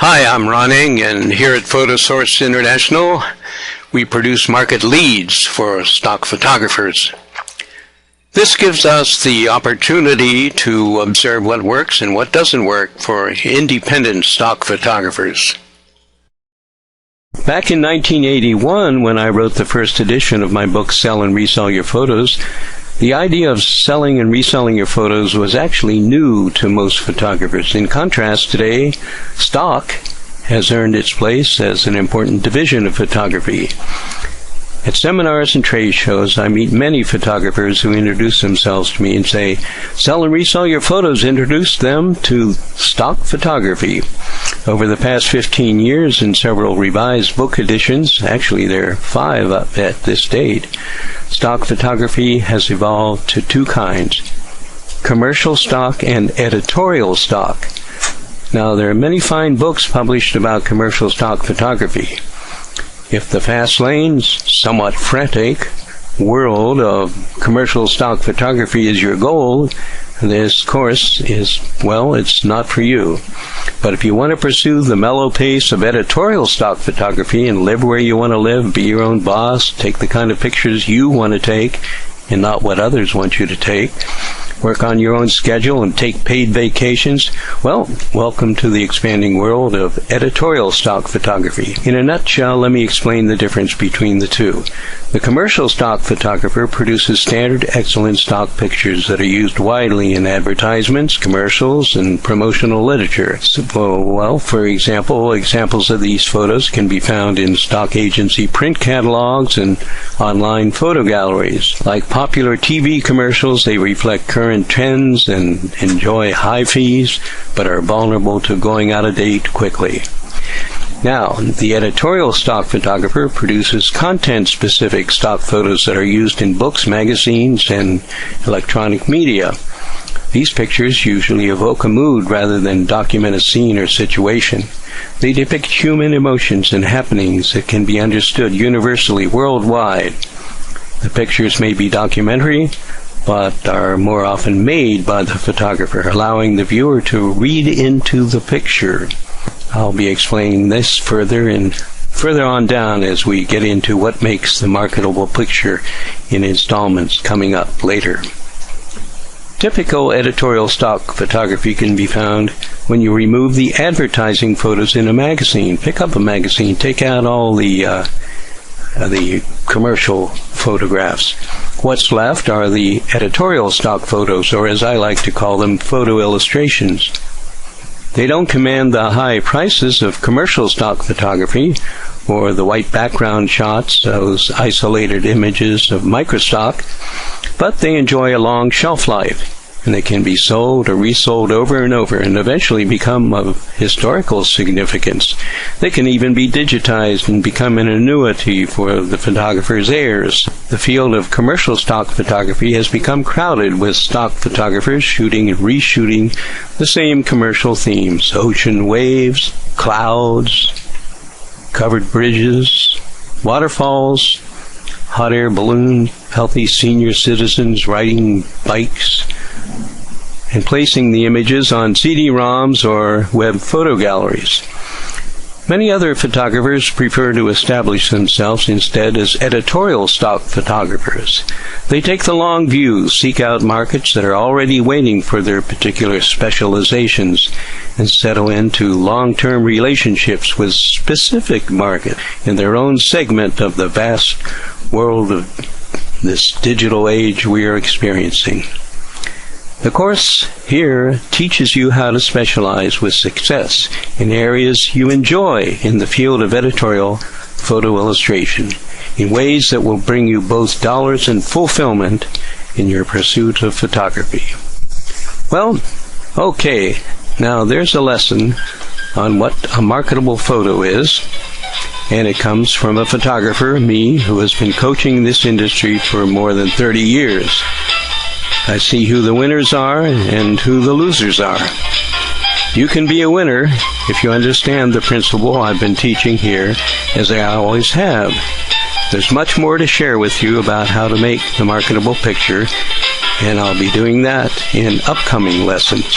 Hi, I'm Ron Eng, and here at PhotoSource International, we produce market leads for stock photographers. This gives us the opportunity to observe what works and what doesn't work for independent stock photographers. Back in 1981, when I wrote the first edition of my book, Sell and Resell Your Photos, the idea of selling and reselling your photos was actually new to most photographers. In contrast, today, stock has earned its place as an important division of photography. At seminars and trade shows, I meet many photographers who introduce themselves to me and say, "Sell and resell your photos," introduce them to stock photography. Over the past 15 years, in several revised book editions, actually there are 5 up at this date, stock photography has evolved to 2 kinds: commercial stock and editorial stock. Now, there are many fine books published about commercial stock photography. If the fast lane's somewhat frantic world of commercial stock photography is your goal, this course is, well, it's not for you. But if you want to pursue the mellow pace of editorial stock photography and live where you want to live, be your own boss, take the kind of pictures you want to take and not what others want you to take, work on your own schedule and take paid vacations, well, welcome to the expanding world of editorial stock photography. In a nutshell, let me explain the difference between the two. The commercial stock photographer produces standard excellent stock pictures that are used widely in advertisements, commercials, and promotional literature. For example, examples of these photos can be found in stock agency print catalogs and online photo galleries. Like popular TV commercials, they reflect current trends and enjoy high fees, but are vulnerable to going out of date quickly. Now, the editorial stock photographer produces content-specific stock photos that are used in books, magazines, and electronic media. These pictures usually evoke a mood rather than document a scene or situation. They depict human emotions and happenings that can be understood universally worldwide. The pictures may be documentary, but are more often made by the photographer, allowing the viewer to read into the picture. I'll be explaining this further on down as we get into what makes the marketable picture in installments coming up later. Typical editorial stock photography can be found when you remove the advertising photos in a magazine. Pick up a magazine, take out all the commercial photographs. What's left are the editorial stock photos, or as I like to call them, photo illustrations. They don't command the high prices of commercial stock photography or the white background shots, those isolated images of microstock, but they enjoy a long shelf life, and they can be sold or resold over and over and eventually become of historical significance. They can even be digitized and become an annuity for the photographer's heirs. The field of commercial stock photography has become crowded with stock photographers shooting and reshooting the same commercial themes: ocean waves, clouds, covered bridges, waterfalls, hot air balloons, healthy senior citizens riding bikes, and placing the images on CD-ROMs or web photo galleries. Many other photographers prefer to establish themselves instead as editorial stock photographers. They take the long view, seek out markets that are already waiting for their particular specializations, and settle into long-term relationships with specific markets in their own segment of the vast world of this digital age we are experiencing. The course here teaches you how to specialize with success in areas you enjoy in the field of editorial photo illustration in ways that will bring you both dollars and fulfillment in your pursuit of photography. Well, okay, now there's a lesson on what a marketable photo is, and it comes from a photographer, me, who has been coaching this industry for more than 30 years. I see who the winners are and who the losers are. You can be a winner if you understand the principle I've been teaching here, as I always have. There's much more to share with you about how to make the marketable picture, and I'll be doing that in upcoming lessons.